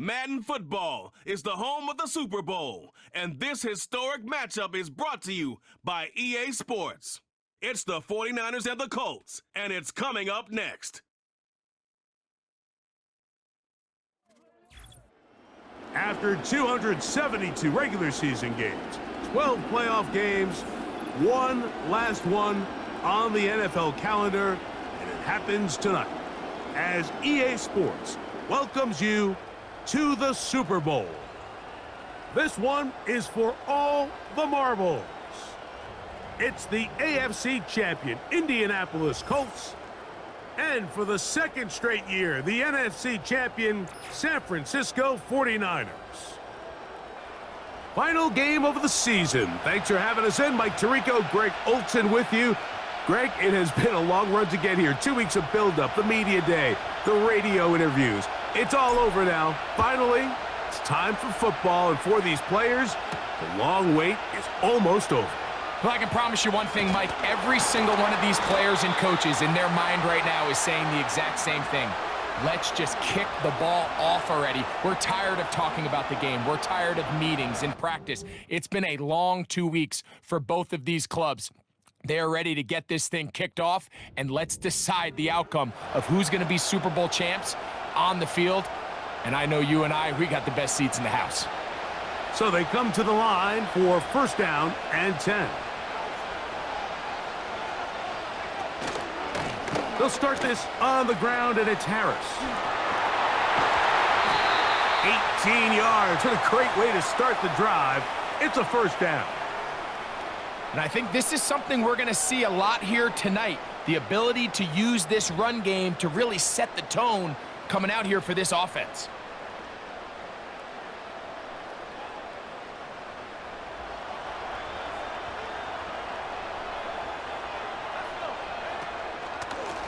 Madden football is the home of the Super Bowl, and this historic matchup is brought to you by EA Sports. It's the 49ers and the Colts, and it's coming up next. After 272 regular season games, 12 playoff games, one last one on the NFL calendar, and it happens tonight as EA Sports welcomes you to the Super Bowl. This one is for all the marbles. It's the AFC champion Indianapolis Colts, and for the second straight year, the NFC champion San Francisco 49ers. Final game of the season. Thanks for having us in. Mike Tirico, Greg Olson with you. Greg, it has been a long run to get here. 2 weeks of build-up, the media day, the radio interviews. It's all over now. Finally, it's time for football, and for these players, the long wait is almost over. Well, I can promise you one thing, Mike. Every single one of these players and coaches in their mind right now is saying the exact same thing. Let's just kick the ball off already. We're tired of talking about the game. We're tired of meetings and practice. It's been a long 2 weeks for both of these clubs. They are ready to get this thing kicked off, and let's decide the outcome of who's going to be Super Bowl champs on the field. And I know you and we got the best seats in the house. So they come to the line for first down and 10. They'll start this on the ground, and it's Harris. 18 yards. What a great way to start the drive. It's a first down. And I think this is something we're going to see a lot here tonight. The ability to use this run game to really set the tone coming out here for this offense.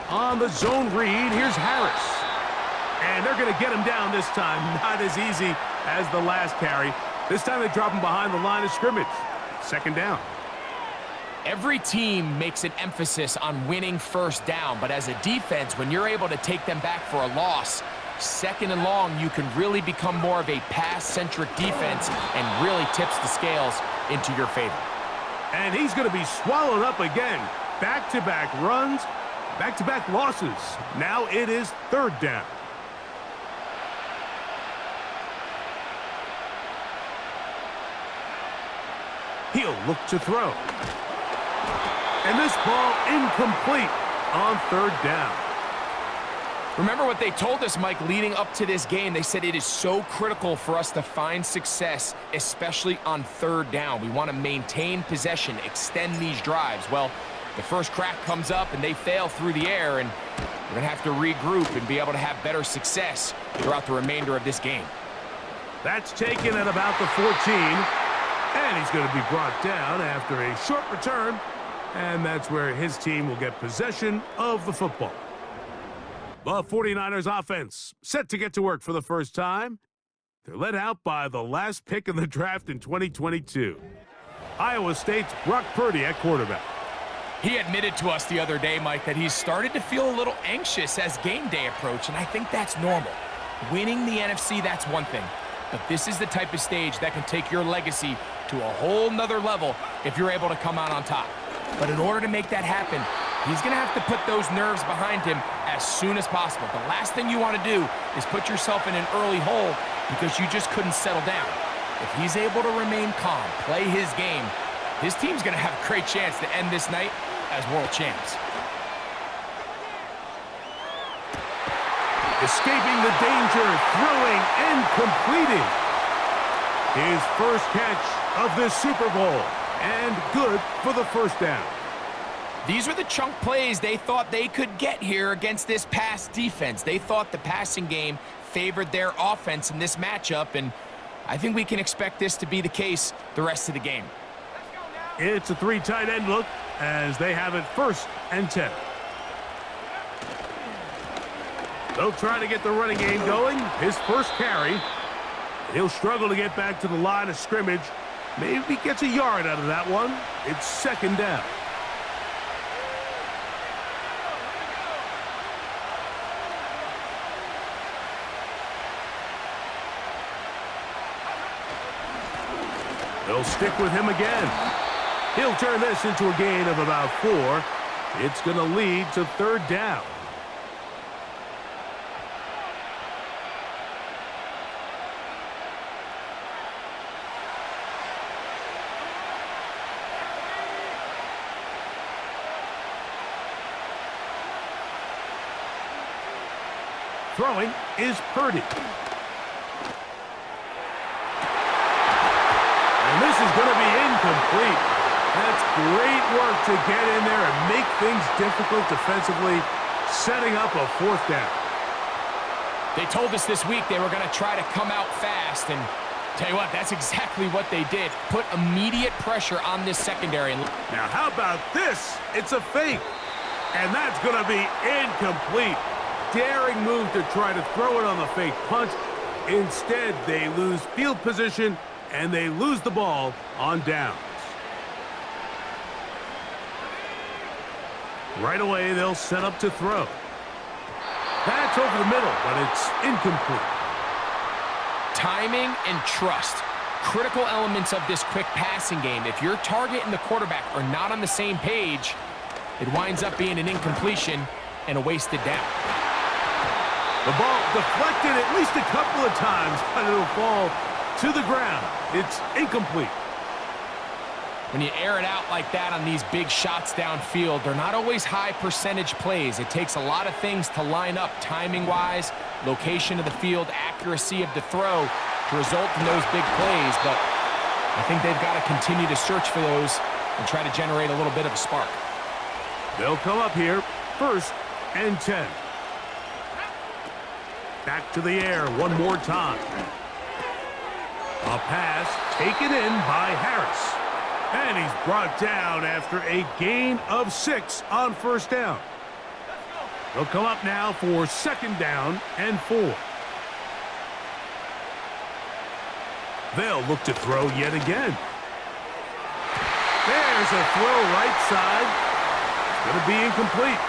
On the zone read, here's Harris. And they're going to get him down this time. Not as easy as the last carry. This time they drop him behind the line of scrimmage. Second down. Every team makes an emphasis on winning first down, but as a defense, when you're able to take them back for a loss, second and long, you can really become more of a pass-centric defense and really tips the scales into your favor. And he's going to be swallowed up again. Back-to-back runs. Back-to-back losses. Now it is third down. He'll look to throw. And this ball incomplete on third down. Remember what they told us, Mike, leading up to this game. They said it is so critical for us to find success, especially on third down. We want to maintain possession, extend these drives. Well, the first crack comes up and they fail through the air, and we're going to have to regroup and be able to have better success throughout the remainder of this game. That's taken at about the 14, and he's going to be brought down after a short return, and that's where his team will get possession of the football. The 49ers offense set to get to work for the first time. They're led out by the last pick in the draft in 2022. Iowa State's Brock Purdy at quarterback. He admitted to us the other day, Mike, that he's started to feel a little anxious as game day approached, and I think that's normal. Winning the NFC, that's one thing. But this is the type of stage that can take your legacy to a whole nother level if you're able to come out on top. But in order to make that happen, he's going to have to put those nerves behind him as soon as possible. The last thing you want to do is put yourself in an early hole because you just couldn't settle down. If he's able to remain calm, play his game, his team's going to have a great chance to end this night as world champs. Escaping the danger, throwing and completing. His first catch of this Super Bowl, and good for the first down. These were the chunk plays they thought they could get here against this pass defense. They thought the passing game favored their offense in this matchup, and I think we can expect this to be the case the rest of the game. It's a three tight end look as they have it first and 10. They'll try to get the running game going. His first carry. He'll struggle to get back to the line of scrimmage. Maybe gets a yard out of that one. It's second down. They'll stick with him again. He'll turn this into a gain of about 4. It's going to lead to third down. Throwing is Purdy. And this is going to be incomplete. That's great work to get in there and make things difficult defensively, setting up a fourth down. They told us this week they were going to try to come out fast, and tell you what, that's exactly what they did. Put immediate pressure on this secondary. Now, how about this? It's a fake, and that's going to be incomplete. Daring move to try to throw it on the fake punt. Instead, they lose field position, and they lose the ball on downs. Right away, they'll set up to throw. That's over the middle, but it's incomplete. Timing and trust. Critical elements of this quick passing game. If your target and the quarterback are not on the same page, it winds up being an incompletion and a wasted down. The ball deflected at least a couple of times, but it'll fall to the ground. It's incomplete. When you air it out like that on these big shots downfield, they're not always high percentage plays. It takes a lot of things to line up timing-wise, location of the field, accuracy of the throw to result in those big plays. But I think they've got to continue to search for those and try to generate a little bit of a spark. They'll come up here, 1st and 10. Back to the air one more time. A pass taken in by Harris. And he's brought down after a gain of 6 on first down. They'll come up now for 2nd down and 4. They'll look to throw yet again. There's a throw right side. It's going to be incomplete.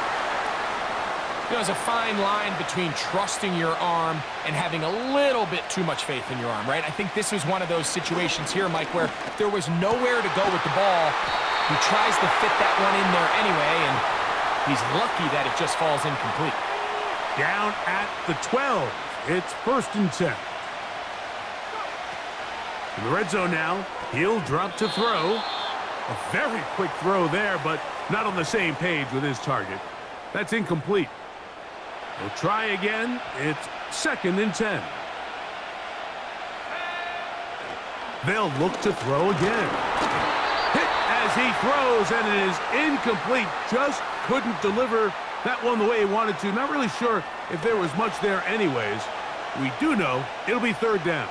You know, there's a fine line between trusting your arm and having a little bit too much faith in your arm, right? I think this was one of those situations here, Mike, where there was nowhere to go with the ball. He tries to fit that one in there anyway, and he's lucky that it just falls incomplete. Down at the 12. It's 1st and 10. In the red zone now, he'll drop to throw. A very quick throw there, but not on the same page with his target. That's incomplete. He'll try again. It's 2nd and 10. They'll look to throw again. Hit as he throws, and it is incomplete. Just couldn't deliver that one the way he wanted to. Not really sure if there was much there anyways. We do know it'll be 3rd down.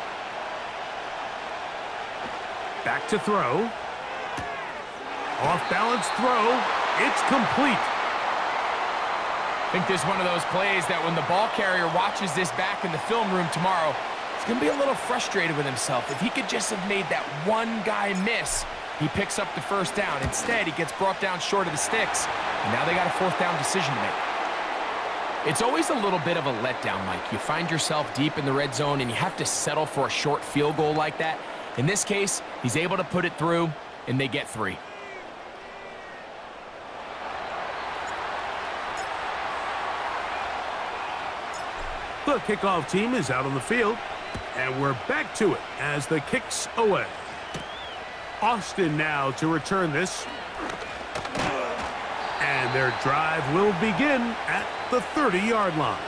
Back to throw. Off-balance throw. It's complete. I think this is one of those plays that when the ball carrier watches this back in the film room tomorrow, he's going to be a little frustrated with himself. If he could just have made that one guy miss, he picks up the 1st down. Instead, he gets brought down short of the sticks, and now they got a 4th down decision to make. It's always a little bit of a letdown, Mike. You find yourself deep in the red zone, and you have to settle for a short field goal like that. In this case, he's able to put it through, and they get 3. The kickoff team is out on the field, and we're back to it as the kick's away. Austin now to return this. And their drive will begin at the 30-yard line.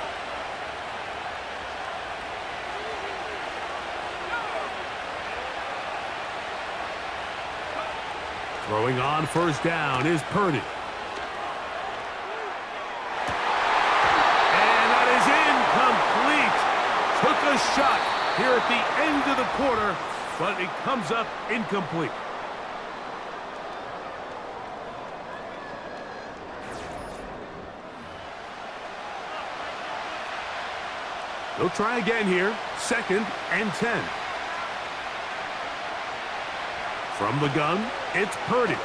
Throwing on 1st down is Purdy. Took a shot here at the end of the quarter, but it comes up incomplete. They'll try again here, 2nd and 10. From the gun, it's Purdy.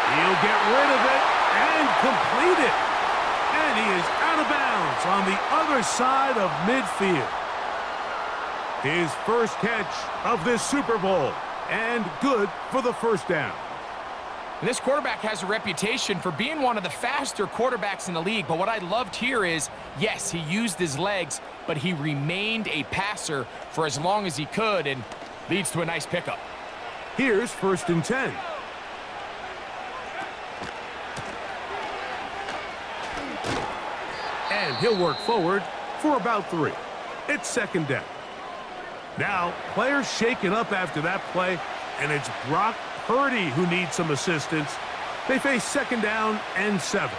He'll get rid of it and complete it. And he is out of bounds on the other side of midfield. His first catch of this Super Bowl, and good for the first down. And this quarterback has a reputation for being one of the faster quarterbacks in the league, but what I loved here is, yes, he used his legs, but he remained a passer for as long as he could, and leads to a nice pickup. Here's 1st and 10. And he'll work forward for about 3. It's 2nd down. Now, players shaken up after that play, and it's Brock Purdy who needs some assistance. They face 2nd down and 7.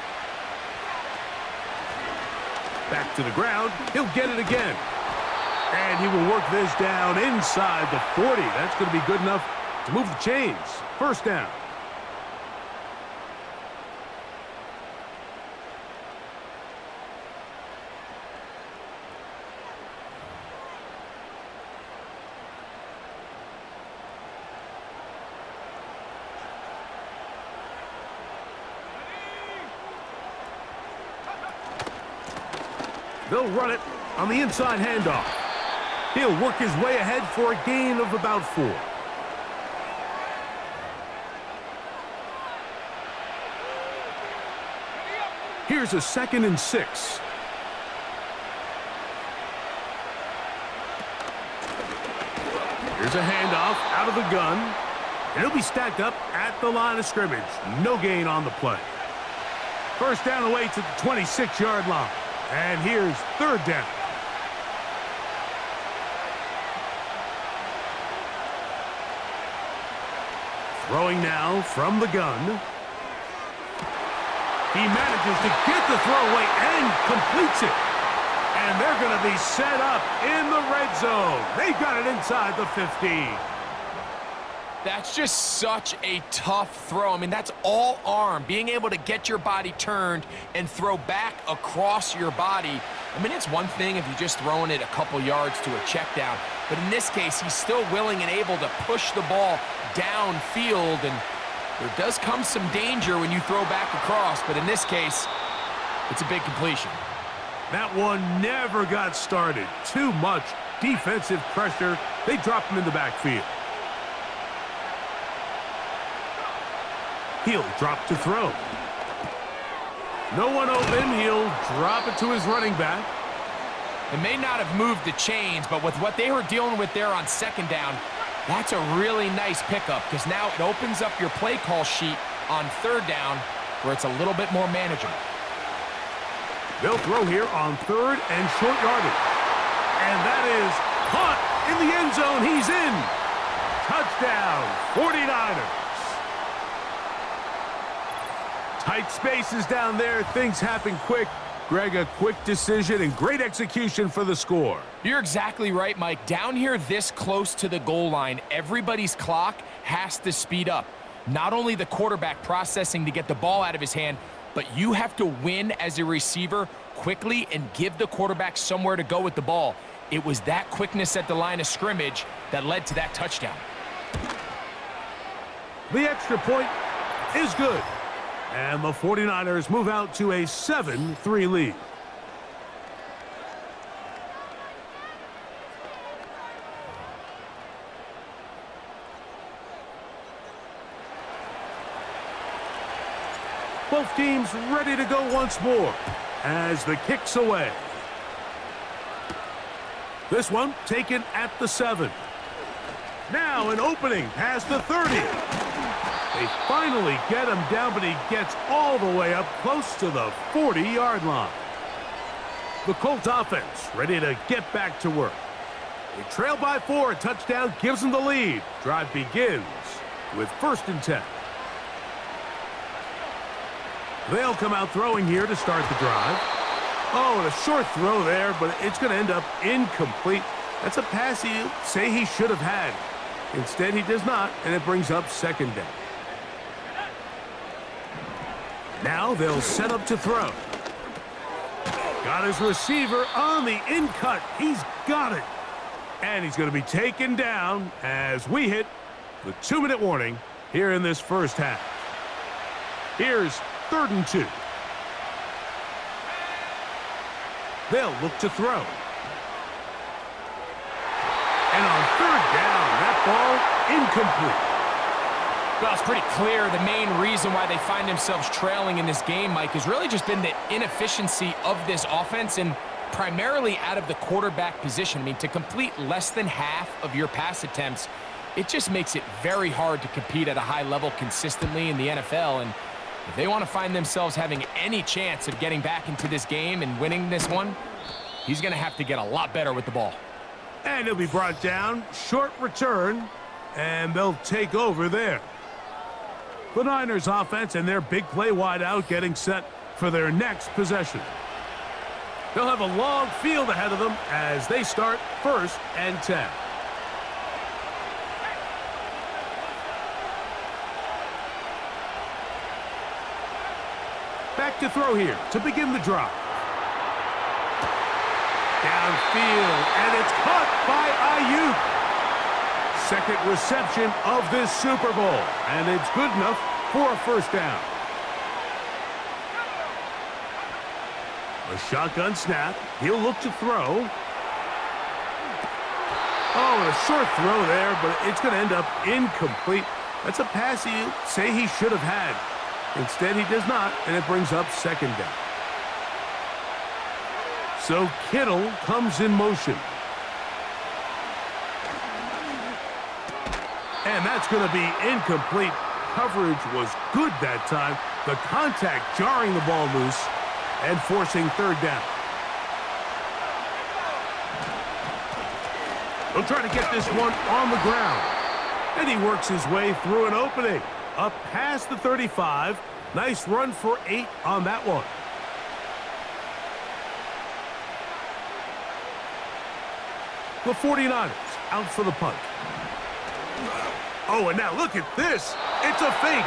Back to the ground. He'll get it again. And he will work this down inside the 40. That's going to be good enough to move the chains. 1st down. They'll run it on the inside handoff. He'll work his way ahead for a gain of about 4. Here's a 2nd and 6. Here's a handoff out of the gun. And he'll be stacked up at the line of scrimmage. No gain on the play. 1st down away to the 26-yard line. And here's 3rd down. Throwing now from the gun. He manages to get the throw away and completes it. And they're going to be set up in the red zone. They've got it inside the 15. That's just such a tough throw. I mean, that's all arm. Being able to get your body turned and throw back across your body. I mean, it's one thing if you're just throwing it a couple yards to a check down. But in this case, he's still willing and able to push the ball downfield. And there does come some danger when you throw back across. But in this case, it's a big completion. That one never got started. Too much defensive pressure. They dropped him in the backfield. He'll drop to throw. No one open. He'll drop it to his running back. It may not have moved the chains, but with what they were dealing with there on 2nd down, that's a really nice pickup because now it opens up your play call sheet on 3rd down where it's a little bit more manageable. They'll throw here on 3rd and short yardage. And that is caught in the end zone. He's in. Touchdown, 49ers. Tight spaces down there. Things happen quick. Greg, a quick decision and great execution for the score. You're exactly right, Mike. Down here this close to the goal line, everybody's clock has to speed up. Not only the quarterback processing to get the ball out of his hand, but you have to win as a receiver quickly and give the quarterback somewhere to go with the ball. It was that quickness at the line of scrimmage that led to that touchdown. The extra point is good. And the 49ers move out to a 7-3 lead. Both teams ready to go once more as the kick's away. This one taken at the 7. Now an opening past the 30. They finally get him down, but he gets all the way up close to the 40-yard line. The Colts offense ready to get back to work. They trail by 4. A touchdown gives them the lead. Drive begins with 1st and 10. They'll come out throwing here to start the drive. Oh, and a short throw there, but it's going to end up incomplete. That's a pass he'll say he should have had. Instead, he does not, and it brings up 2nd down. Now they'll set up to throw. Got his receiver on the in-cut. He's got it. And he's going to be taken down as we hit the 2-minute warning here in this first half. Here's 3rd and 2. They'll look to throw. And on third down, that ball incomplete. Well, it's pretty clear the main reason why they find themselves trailing in this game, Mike, has really just been the inefficiency of this offense and primarily out of the quarterback position. I mean, to complete less than half of your pass attempts, it just makes it very hard to compete at a high level consistently in the NFL. And if they want to find themselves having any chance of getting back into this game and winning this one, he's going to have to get a lot better with the ball. And he'll be brought down, short return, and they'll take over there. The Niners offense and their big play wideout getting set for their next possession. They'll have a long field ahead of them as they start 1st and 10. Back to throw here to begin the drive. Downfield, and it's caught by Ayuk. Second reception of this Super Bowl, and it's good enough for a 1st down. A shotgun snap. He'll look to throw. Oh, a short throw there, but it's going to end up incomplete. That's a pass he'd say he should have had. Instead, he does not, and it brings up 2nd down. So Kittle comes in motion. And that's going to be incomplete. Coverage was good that time. The contact jarring the ball loose and forcing 3rd down. He'll try to get this one on the ground. And he works his way through an opening. Up past the 35. Nice run for 8 on that one. The 49ers out for the punt. Oh, and now look at this. It's a fake.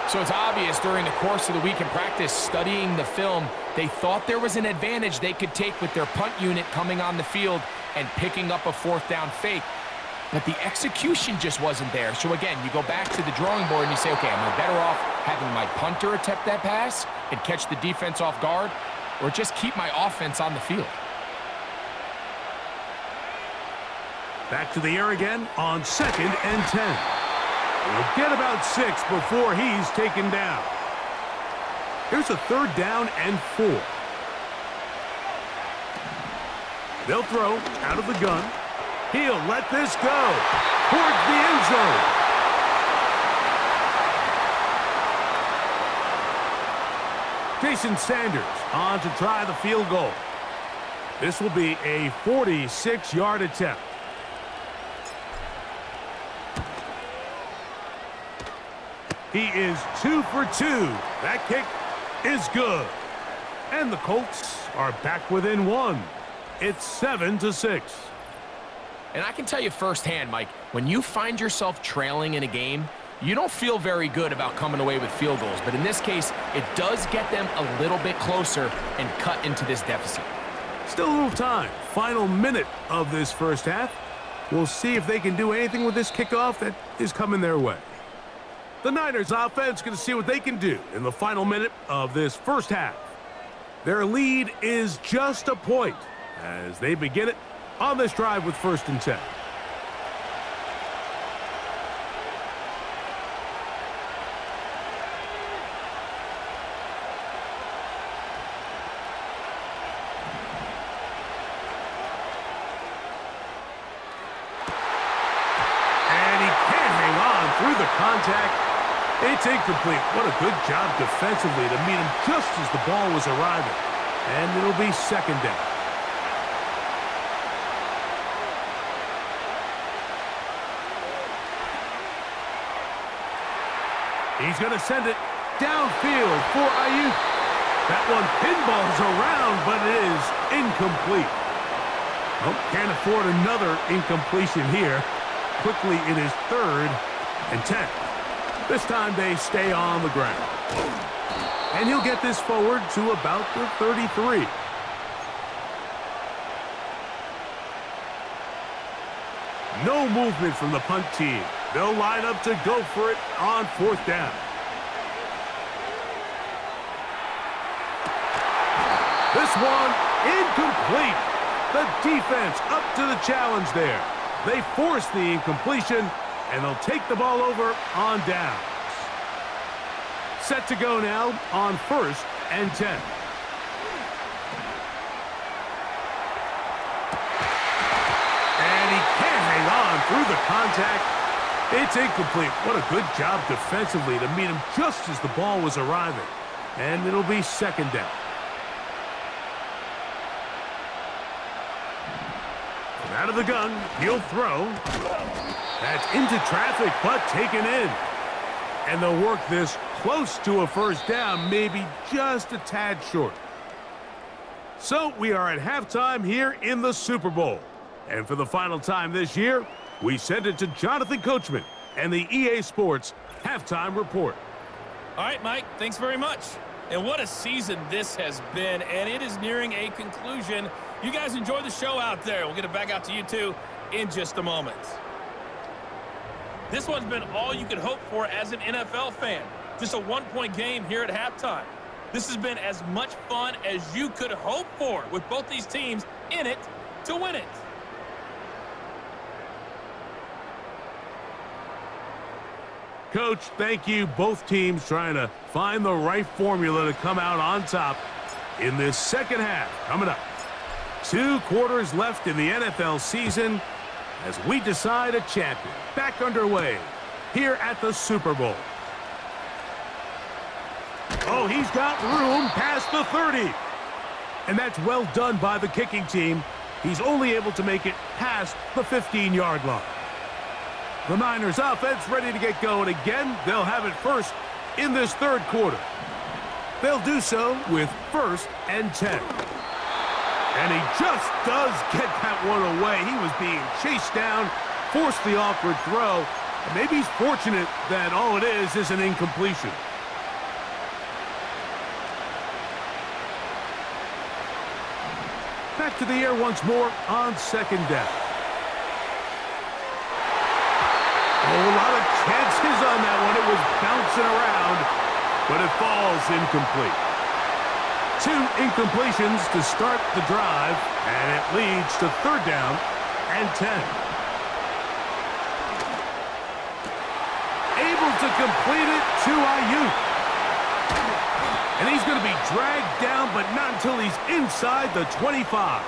So it's obvious during the course of the week in practice, studying the film, they thought there was an advantage they could take with their punt unit coming on the field and picking up a 4th down fake. But the execution just wasn't there. So again, you go back to the drawing board and you say, okay, am I better off having my punter attempt that pass and catch the defense off guard, or just keep my offense on the field? Back to the air again on 2nd and 10. We'll get about 6 before he's taken down. Here's a 3rd down and 4. They'll throw out of the gun. He'll let this go towards the end zone. Jason Sanders on to try the field goal. This will be a 46-yard attempt. He is 2 for 2. That kick is good. And the Colts are back within 1. It's 7-6. And I can tell you firsthand, Mike, when you find yourself trailing in a game, you don't feel very good about coming away with field goals. But in this case, it does get them a little bit closer and cut into this deficit. Still a little time. Final minute of this 1st half. We'll see if they can do anything with this kickoff that is coming their way. The Niners offense going to see what they can do in the final minute of this 1st half. Their lead is just a point as they begin it on this drive with 1st and 10. And he can't hang on through the contact. It's incomplete. What a good job defensively to meet him just as the ball was arriving. And it'll be 2nd down. He's going to send it downfield for Ayuk. That one pinballs around, but it is incomplete. Oh, can't afford another incompletion here. Quickly, it is 3rd and 10. This time they stay on the ground. And he'll get this forward to about the 33. No movement from the punt team. They'll line up to go for it on 4th down. This one incomplete. The defense up to the challenge there. They force the incompletion, and they'll take the ball over on downs. Set to go now on 1st and 10. And he can't hang on through the contact. It's incomplete. What a good job defensively to meet him just as the ball was arriving. And it'll be 2nd down. Out of the gun, he'll throw. That's into traffic, but taken in. And they'll work this close to a 1st down, maybe just a tad short. So we are at halftime here in the Super Bowl. And for the final time this year, we send it to Jonathan Coachman and the EA Sports Halftime Report. All right, Mike, thanks very much. And what a season this has been, and it is nearing a conclusion. You guys enjoy the show out there. We'll get it back out to you, too, in just a moment. This one's been all you could hope for as an NFL fan. Just a one-point game here at halftime. This has been as much fun as you could hope for with both these teams in it to win it. Coach, thank you. Both teams trying to find the right formula to come out on top in this second half. Coming up, 2 quarters left in the NFL season as we decide a champion. Back underway here at the Super Bowl. Oh, he's got room past the 30. And that's well done by the kicking team. He's only able to make it past the 15-yard line. The Niners offense ready to get going again. They'll have it first in this 3rd quarter. They'll do so with 1st and 10. And he just does get that one away. He was being chased down, forced the awkward throw. And maybe he's fortunate that all it is an incompletion. Back to the air once more on 2nd down. Oh, a lot of chances on that one. It was bouncing around, but it falls incomplete. 2 incompletions to start the drive, and it leads to 3rd down and 10. Able to complete it to Ayuk. And he's going to be dragged down, but not until he's inside the 25.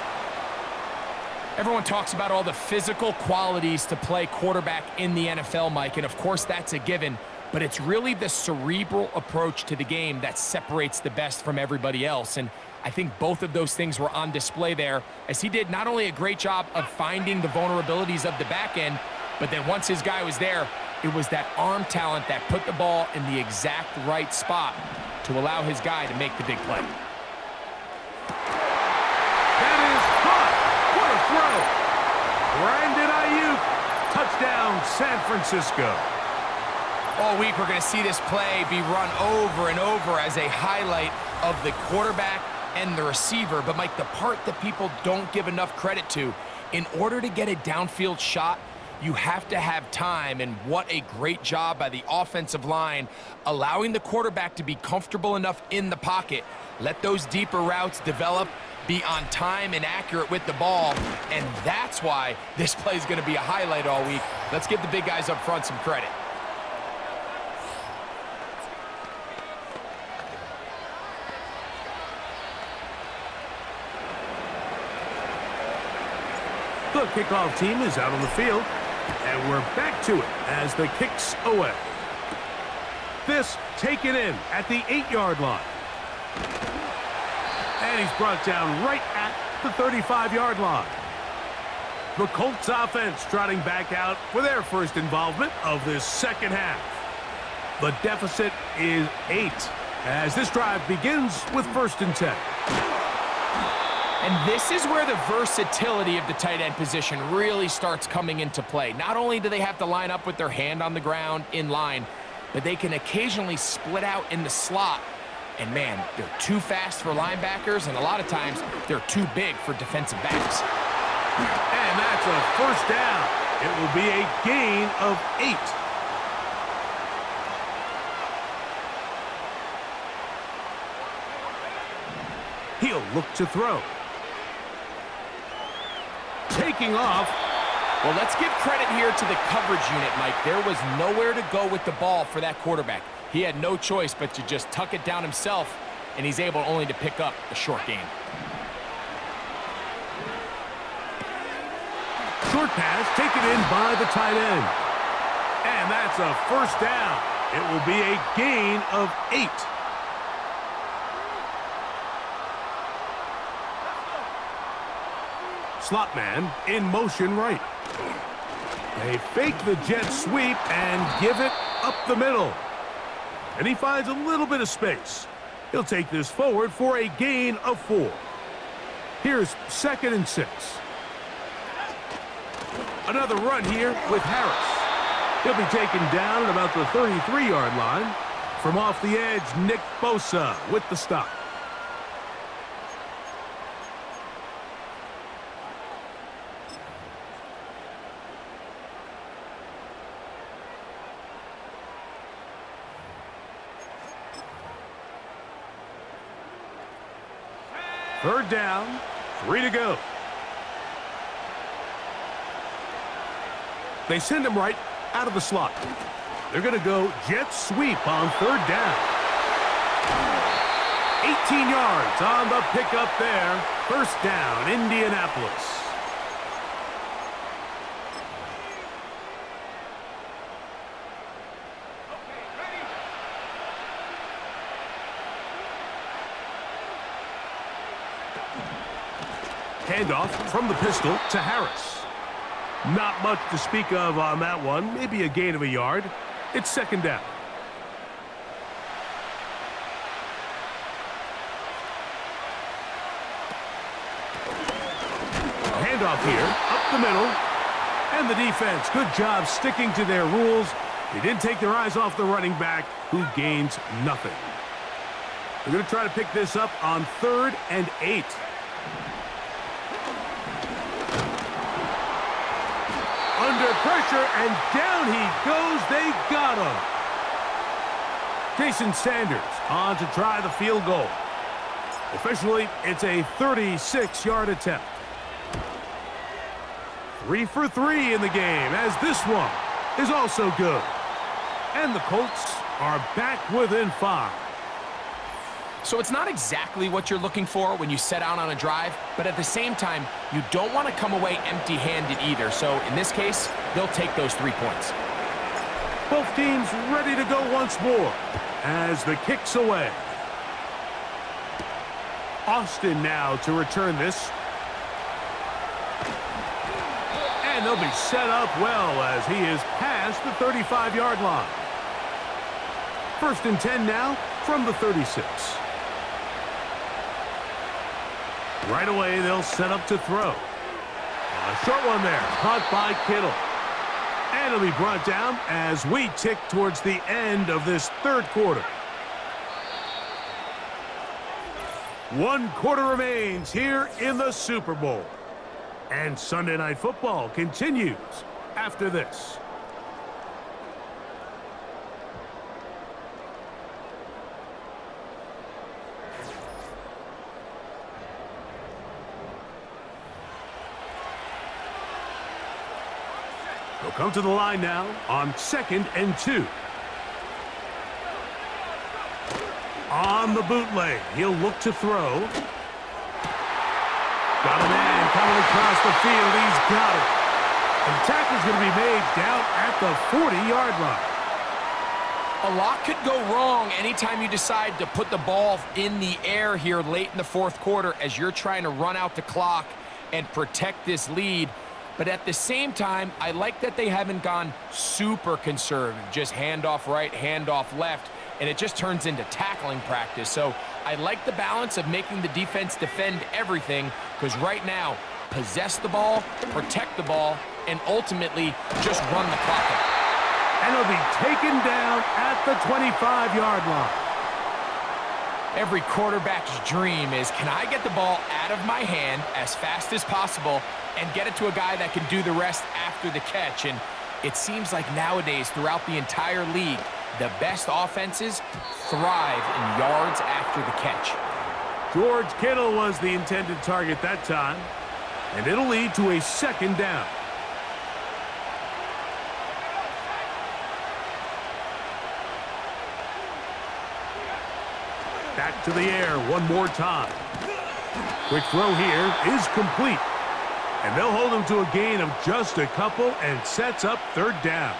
Everyone talks about all the physical qualities to play quarterback in the NFL, Mike, and of course that's a given, but it's really the cerebral approach to the game that separates the best from everybody else, and I think both of those things were on display there, as he did not only a great job of finding the vulnerabilities of the back end, but then once his guy was there, it was that arm talent that put the ball in the exact right spot to allow his guy to make the big play. That is caught. What a throw. Brandon Ayuk. Touchdown, San Francisco. All week we're going to see this play be run over and over as a highlight of the quarterback and the receiver. But, Mike, the part that people don't give enough credit to, in order to get a downfield shot, you have to have time, and what a great job by the offensive line, allowing the quarterback to be comfortable enough in the pocket, let those deeper routes develop, be on time and accurate with the ball, and that's why this play is going to be a highlight all week. Let's give the big guys up front some credit. The kickoff team is out on the field, and we're back to it as the kick's away. This taken in at the 8-yard line. And he's brought down right at the 35-yard line. The Colts offense trotting back out for their first involvement of this second half. The deficit is 8 as this drive begins with 1st and 10. And this is where the versatility of the tight end position really starts coming into play. Not only do they have to line up with their hand on the ground in line, but they can occasionally split out in the slot. And man, they're too fast for linebackers, and a lot of times they're too big for defensive backs. And that's a 1st down. It will be a gain of 8. He'll look to throw. Taking off, Well, let's give credit here to the coverage unit, Mike. There was nowhere to go with the ball for that quarterback. He had no choice but to just tuck it down himself, and he's able only to pick up a short gain. Short pass taken in by the tight end. And that's a first down. It will be a gain of 8. Slot man in motion right. They fake the jet sweep and give it up the middle. And he finds a little bit of space. He'll take this forward for a gain of 4. Here's 2nd and 6. Another run here with Harris. He'll be taken down at about the 33-yard line. From off the edge, Nick Bosa with the stop. Third down, 3 to go. They send him right out of the slot. They're going to go jet sweep on 3rd down. 18 yards on the pickup there. 1st down, Indianapolis. Handoff from the pistol to Harris. Not much to speak of on that one. Maybe a gain of a yard. It's 2nd down. Handoff here, up the middle. And the defense, good job sticking to their rules. They didn't take their eyes off the running back, who gains nothing. They're going to try to pick this up on 3rd and 8. Under pressure, and down he goes. They got him. Jason Sanders on to try the field goal. Officially, it's a 36-yard attempt. 3 for 3 in the game, as this one is also good. And the Colts are back within 5. So it's not exactly what you're looking for when you set out on a drive, but at the same time, you don't want to come away empty-handed either. So in this case, they'll take those 3 points. Both teams ready to go once more as the kick's away. Austin now to return this. And they'll be set up well as he is past the 35-yard line. 1st and 10 now from the 36. Right away, they'll set up to throw. A short one there, caught by Kittle. And it'll be brought down as we tick towards the end of this 3rd quarter. 1 quarter remains here in the Super Bowl. And Sunday Night Football continues after this. They'll come to the line now on 2nd and 2. On the bootleg, he'll look to throw. Got a man coming across the field. He's got it. And the tackle's going to be made down at the 40-yard line. A lot could go wrong anytime you decide to put the ball in the air here late in the 4th quarter as you're trying to run out the clock and protect this lead. But at the same time, I like that they haven't gone super conservative, just handoff right, handoff left, and it just turns into tackling practice. So I like the balance of making the defense defend everything, because right now, possess the ball, protect the ball, and ultimately just run the clock out. And it'll be taken down at the 25-yard line. Every quarterback's dream is, can I get the ball out of my hand as fast as possible and get it to a guy that can do the rest after the catch? And it seems like nowadays, throughout the entire league, the best offenses thrive in yards after the catch. George Kittle was the intended target that time, and it'll lead to a 2nd down. Back to the air one more time. Quick throw here is complete. And they'll hold him to a gain of just a couple and sets up third down.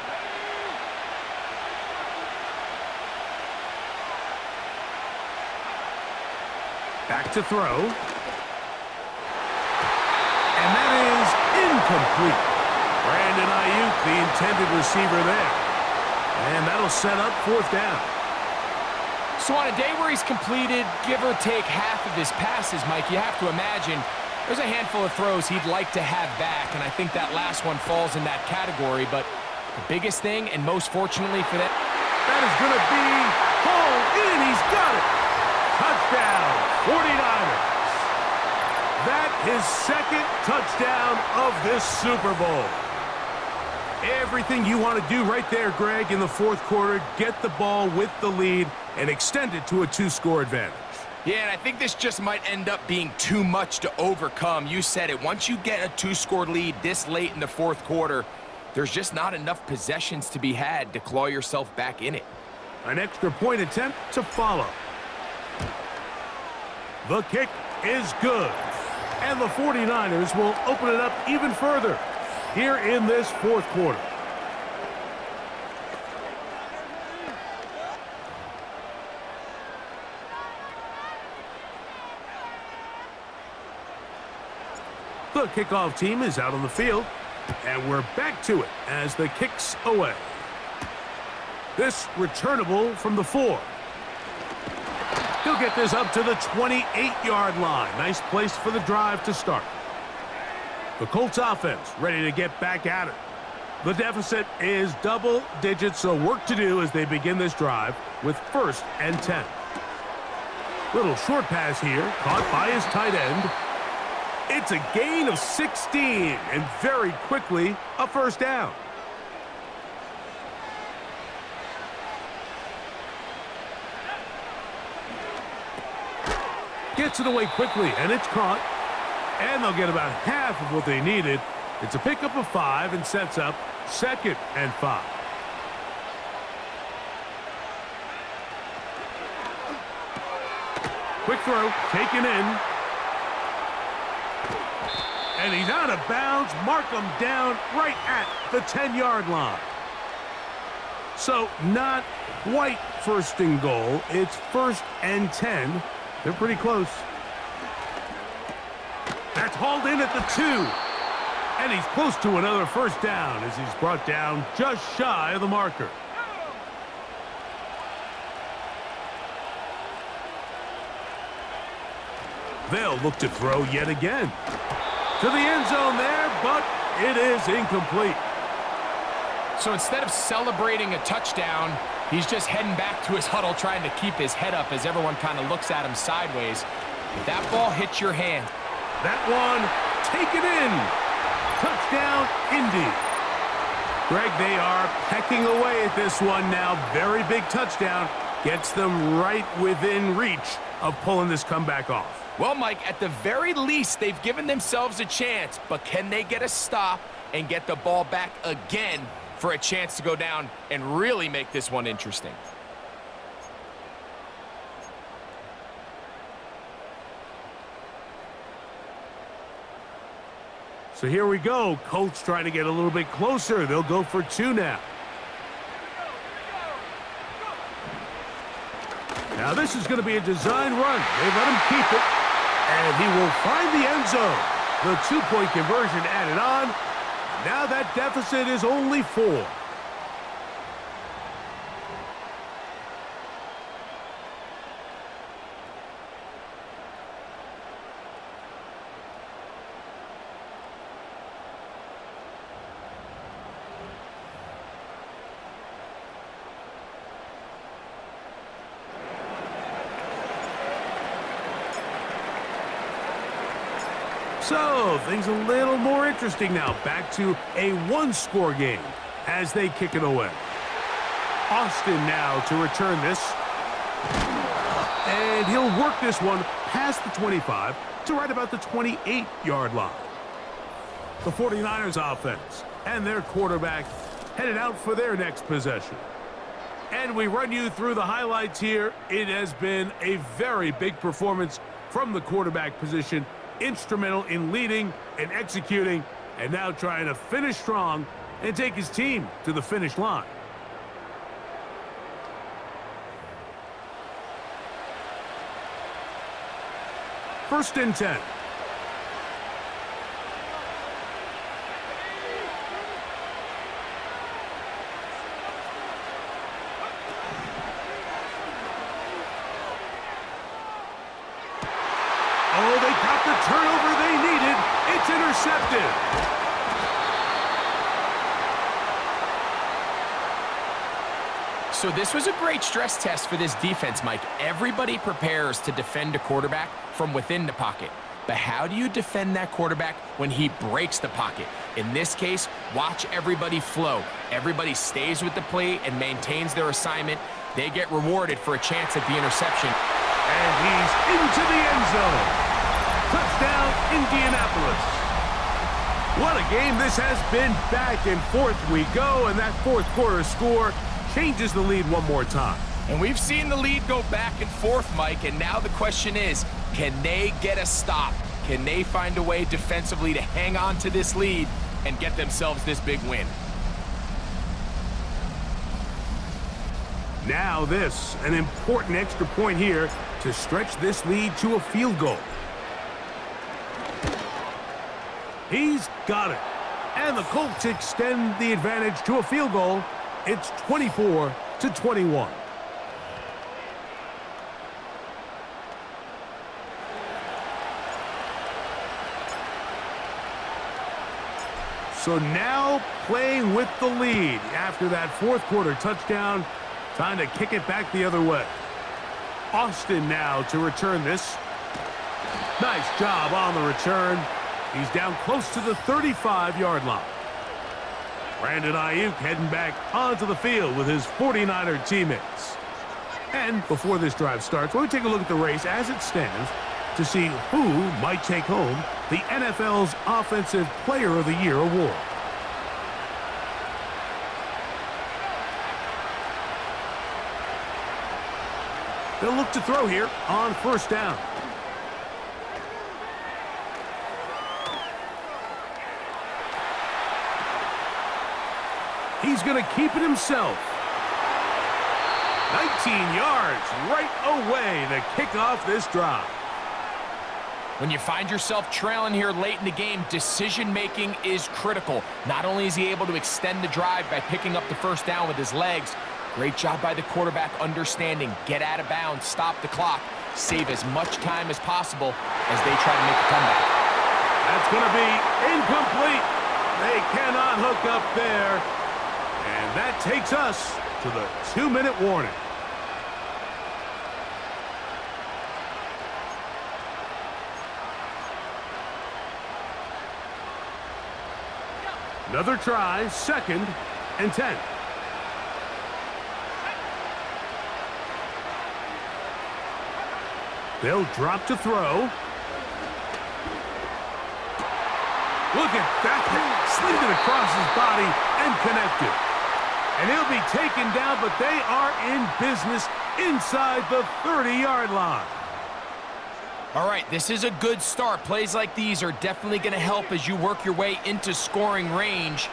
Back to throw. And that is incomplete. Brandon Ayuk, the intended receiver there. And that'll set up fourth down. So on a day where he's completed, give or take half of his passes, Mike, you have to imagine there's a handful of throws he'd like to have back, and I think that last one falls in that category. But the biggest thing, and most fortunately for that is going to be hauled in. He's got it. Touchdown, 49ers. That his second touchdown of this Super Bowl. Everything you want to do right there, Greg, in the fourth quarter, get the ball with the lead and extend it to a two-score advantage. Yeah, and I think this just might end up being too much to overcome. You said it. Once you get a two-score lead this late in the fourth quarter, there's just not enough possessions to be had to claw yourself back in it. An extra point attempt to follow. The kick is good. And the 49ers will open it up even further here in this fourth quarter. The kickoff team is out on the field, and we're back to it as the kick's away. This returnable from the 4. He'll get this up to the 28-yard line. Nice place for the drive to start. The Colts offense ready to get back at it. The deficit is double digits, so work to do as they begin this drive with 1st and 10. Little short pass here, caught by his tight end. It's a gain of 16, and very quickly, a first down. Gets it away quickly, and it's caught. And they'll get about half of what they needed. It's a pickup of 5 and sets up 2nd and 5. Quick throw, taken in. And he's out of bounds. Mark him down right at the 10-yard line. So not quite 1st and goal. It's 1st and 10. They're pretty close. That's hauled in at the 2. And he's close to another first down as he's brought down just shy of the marker. They'll look to throw yet again. To the end zone there, but it is incomplete. So instead of celebrating a touchdown, he's just heading back to his huddle trying to keep his head up as everyone kind of looks at him sideways. If that ball hits your hand. That one, taken in. Touchdown, Indy. Greg, they are pecking away at this one now. Very big touchdown. Gets them right within reach of pulling this comeback off. Well, Mike, at the very least, they've given themselves a chance, but can they get a stop and get the ball back again for a chance to go down and really make this one interesting? So here we go. Colts trying to get a little bit closer. They'll go for 2 now. Now this is going to be a design run. They let him keep it. And he will find the end zone. The 2-point conversion added on. Now that deficit is only 4. So, things a little more interesting now. Back to a 1-score game as they kick it away. Austin now to return this. And he'll work this one past the 25 to right about the 28-yard line. The 49ers offense and their quarterback headed out for their next possession. And we run you through the highlights here. It has been a very big performance from the quarterback position, instrumental in leading and executing, and now trying to finish strong and take his team to the finish line. First and 10. Oh, they got the turnover they needed. It's intercepted. So this was a great stress test for this defense, Mike. Everybody prepares to defend a quarterback from within the pocket. But how do you defend that quarterback when he breaks the pocket? In this case, watch everybody flow. Everybody stays with the play and maintains their assignment. They get rewarded for a chance at the interception. And he's into the end zone. Touchdown, Indianapolis. What a game this has been. Back and forth we go, and that fourth quarter score changes the lead one more time. And we've seen the lead go back and forth, Mike, and now the question is, can they get a stop? Can they find a way defensively to hang on to this lead and get themselves this big win? Now this, an important extra point here to stretch this lead to a field goal. He's got it. And the Colts extend the advantage to a field goal. It's 24-21. So now playing with the lead after that fourth quarter touchdown, time to kick it back the other way. Austin now to return this. Nice job on the return. He's down close to the 35-yard line. Brandon Ayuk heading back onto the field with his 49er teammates. And before this drive starts, we'll take a look at the race as it stands to see who might take home the NFL's Offensive Player of the Year award. They'll look to throw here on first down. He's going to keep it himself. 19 yards right away to kick off this drive. When you find yourself trailing here late in the game, decision-making is critical. Not only is he able to extend the drive by picking up the first down with his legs, great job by the quarterback understanding, get out of bounds, stop the clock, save as much time as possible as they try to make a comeback. That's going to be incomplete. They cannot hook up there. And that takes us to the 2-minute warning. Another try, 2nd and 10. They'll drop to throw. Look at that. Slid it across his body and connected. And he'll be taken down, but they are in business inside the 30-yard line. All right, this is a good start. Plays like these are definitely going to help as you work your way into scoring range.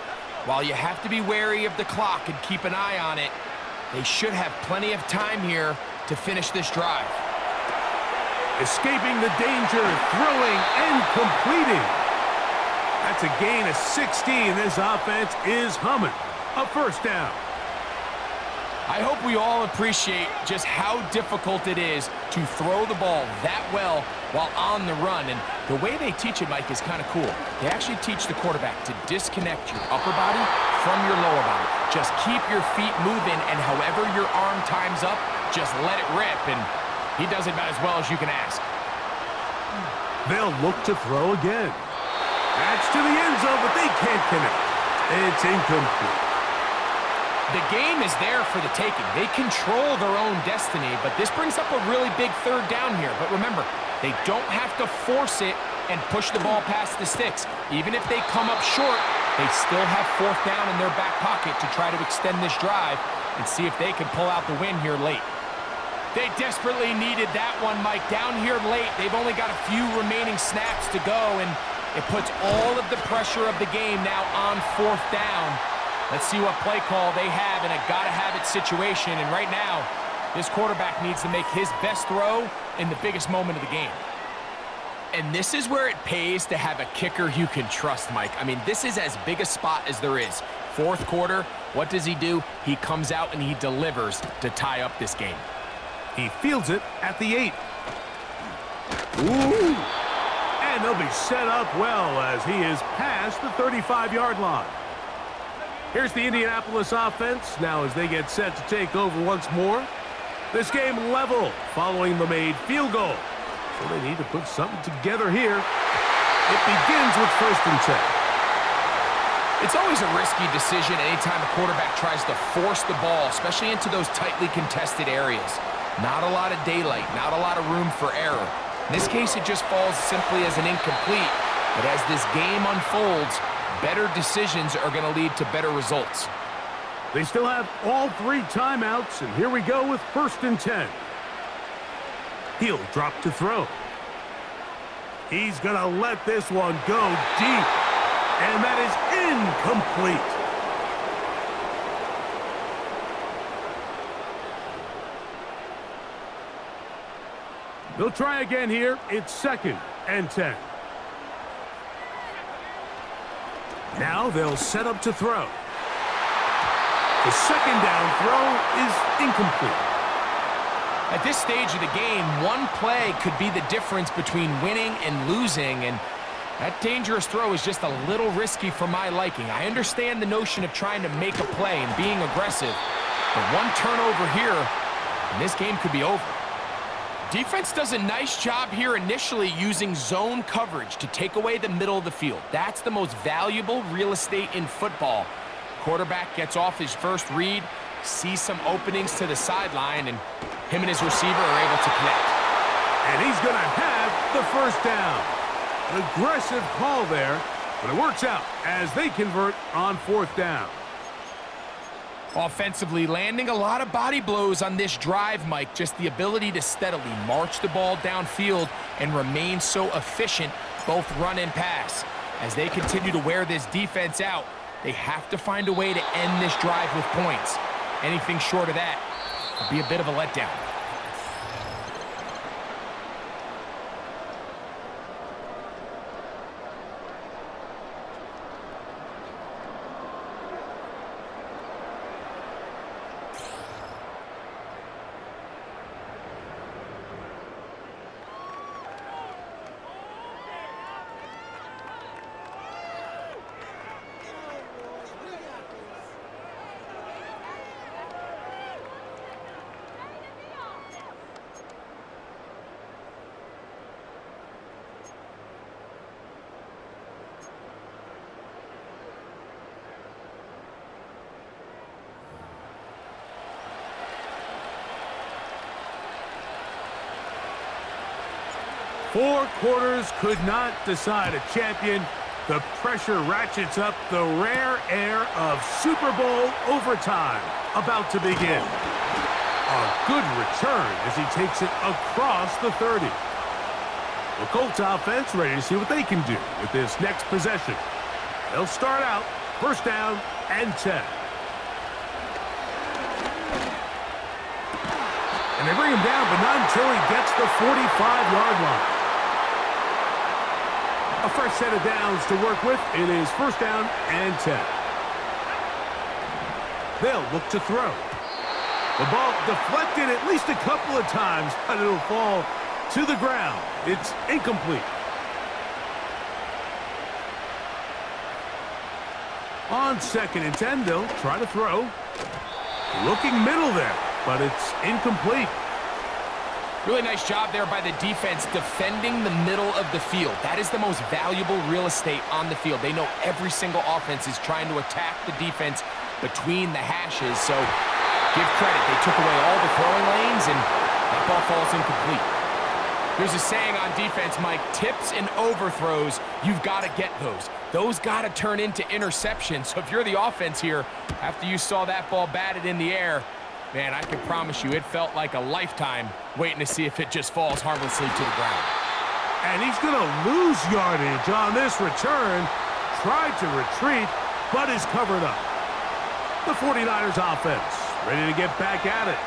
While you have to be wary of the clock and keep an eye on it, they should have plenty of time here to finish this drive. Escaping the danger, throwing and completing. That's a gain of 16. This offense is humming. A first down. I hope we all appreciate just how difficult it is to throw the ball that well while on the run. And the way they teach it, Mike, is kind of cool. They actually teach the quarterback to disconnect your upper body from your lower body. Just keep your feet moving, and however your arm times up, just let it rip. And he does it about as well as you can ask. They'll look to throw again. That's to the end zone, but they can't connect. It's incomplete. The game is there for the taking. They control their own destiny, but this brings up a really big third down here. But remember, they don't have to force it and push the ball past the sticks. Even if they come up short, they still have fourth down in their back pocket to try to extend this drive and see if they can pull out the win here late. They desperately needed that one, Mike. Down here late, they've only got a few remaining snaps to go, and it puts all of the pressure of the game now on 4th down. Let's see what play call they have in a gotta-have-it situation, and right now, this quarterback needs to make his best throw in the biggest moment of the game. And this is where it pays to have a kicker you can trust, Mike. I mean, this is as big a spot as there is. 4th quarter, what does he do? He comes out and he delivers to tie up this game. He fields it at the 8. Ooh! And they'll be set up well as he is past the 35-yard line. Here's the Indianapolis offense now as they get set to take over once more. This game level following the made field goal. So they need to put something together here. It begins with 1st and 10. It's always a risky decision anytime a quarterback tries to force the ball, especially into those tightly contested areas. Not a lot of daylight, not a lot of room for error. In this case, it just falls simply as an incomplete. But as this game unfolds, better decisions are going to lead to better results. They still have all 3 timeouts, and here we go with 1st and 10. He'll drop to throw. He's going to let this one go deep, and that is incomplete. They'll try again here. It's 2nd and 10. Now they'll set up to throw. The 2nd down throw is incomplete. At this stage of the game, one play could be the difference between winning and losing, and that dangerous throw is just a little risky for my liking. I understand the notion of trying to make a play and being aggressive, but one turnover here, and this game could be over. Defense does a nice job here initially using zone coverage to take away the middle of the field. That's the most valuable real estate in football. Quarterback gets off his first read, sees some openings to the sideline, and him and his receiver are able to connect. And he's going to have the 1st down. An aggressive call there, but it works out as they convert on 4th down. Offensively, landing a lot of body blows on this drive, Mike. Just the ability to steadily march the ball downfield and remain so efficient, both run and pass. As they continue to wear this defense out, they have to find a way to end this drive with points. Anything short of that would be a bit of a letdown. Four quarters could not decide a champion. The pressure ratchets up, the rare air of Super Bowl overtime about to begin. A good return as he takes it across the 30. The Colts offense ready to see what they can do with this next possession. They'll start out 1st down and 10. And they bring him down, but not until he gets the 45-yard line. A fresh set of downs to work with. It is 1st down and 10. They'll look to throw. The ball deflected at least a couple of times, but it'll fall to the ground. It's incomplete. On 2nd and 10, they'll try to throw. Looking middle there, but it's incomplete. Really nice job there by the defense defending the middle of the field. That is the most valuable real estate on the field. They know every single offense is trying to attack the defense between the hashes, so give credit. They took away all the throwing lanes, and that ball falls incomplete. There's a saying on defense, Mike, tips and overthrows, you've got to get those. those got to turn into interceptions. So if you're the offense here, after you saw that ball batted in the air, man, I can promise you it felt like a lifetime waiting to see if it just falls harmlessly to the ground. And he's going to lose yardage on this return. Tried to retreat, but is covered up. The 49ers offense ready to get back at it.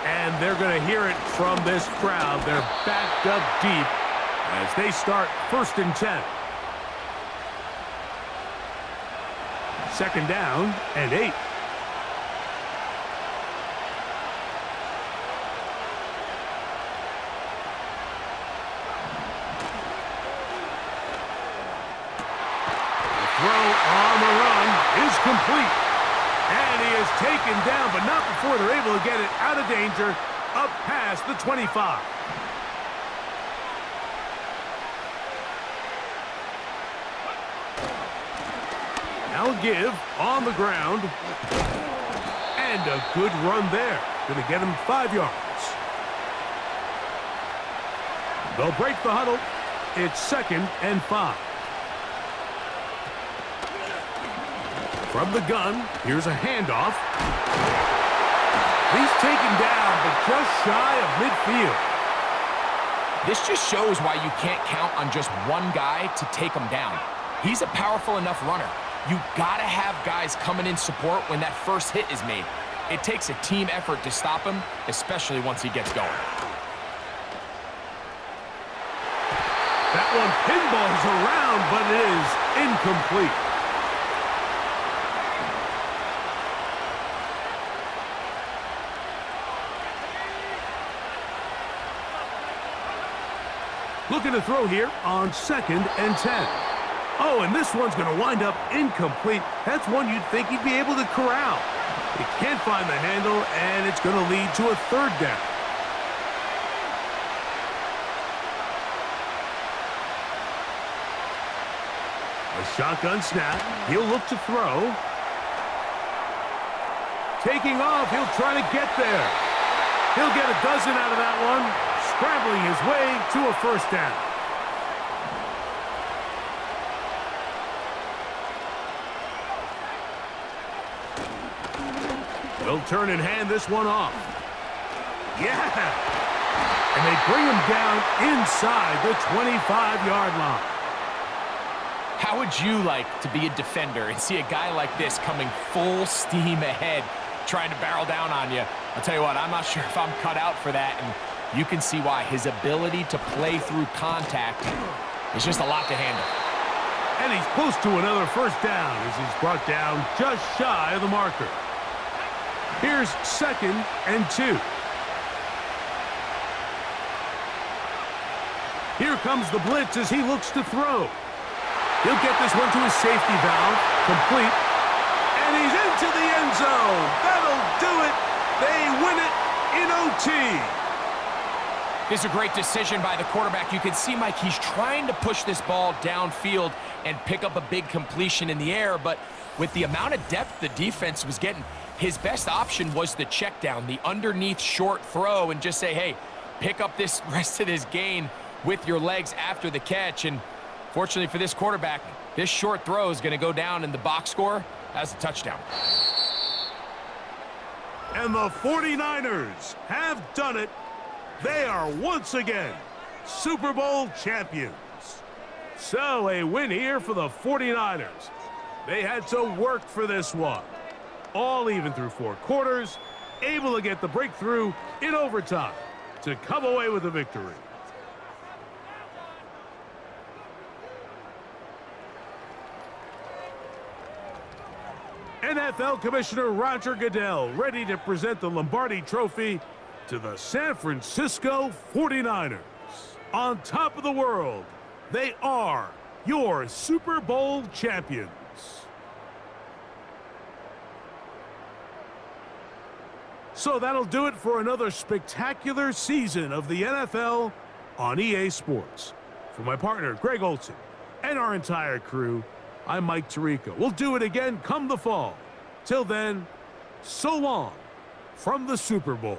And they're going to hear it from this crowd. They're backed up deep as they start 1st and 10. 2nd down and 8. Throw on the run is complete. And he is taken down, but not before they're able to get it out of danger, up past the 25. Now give on the ground. And a good run there. Going to get him 5 yards. They'll break the huddle. It's 2nd and 5. From the gun, here's a handoff. He's taken down, but just shy of midfield. This just shows why you can't count on just one guy to take him down. He's a powerful enough runner. You gotta have guys coming in support when that first hit is made. It takes a team effort to stop him, especially once he gets going. That one pinballs around, but it is incomplete. Looking to throw here on 2nd and 10. Oh, and this one's going to wind up incomplete. That's one you'd think he'd be able to corral. He can't find the handle, and it's going to lead to a 3rd down. A shotgun snap. He'll look to throw. Taking off, he'll try to get there. He'll get a dozen out of that one. Scrambling his way to a 1st down. They'll turn and hand this one off. Yeah! And they bring him down inside the 25-yard line. How would you like to be a defender and see a guy like this coming full steam ahead, trying to barrel down on you? I'll tell you what, I'm not sure if I'm cut out for that, and you can see why. His ability to play through contact is just a lot to handle. And he's close to another 1st down as he's brought down just shy of the marker. Here's 2nd and 2. Here comes the blitz as he looks to throw. He'll get this one to his safety valve, complete. And he's into the end zone. That'll do it. They win it in OT. This is a great decision by the quarterback. You can see, Mike, he's trying to push this ball downfield and pick up a big completion in the air, but with the amount of depth the defense was getting, his best option was the check down, the underneath short throw, and just say, hey, pick up this rest of this gain with your legs after the catch. And fortunately for this quarterback, this short throw is going to go down in the box score as a touchdown. And the 49ers have done it. They are once again Super Bowl champions. So a win here for the 49ers. They had to work for this one. All even through 4 quarters, able to get the breakthrough in overtime to come away with the victory. NFL Commissioner Roger Goodell ready to present the Lombardi Trophy to the San Francisco 49ers. On top of the world, they are your Super Bowl champions. So that'll do it for another spectacular season of the NFL on EA Sports. For my partner, Greg Olson, and our entire crew, I'm Mike Tirico. We'll do it again come the fall. Till then, so long from the Super Bowl.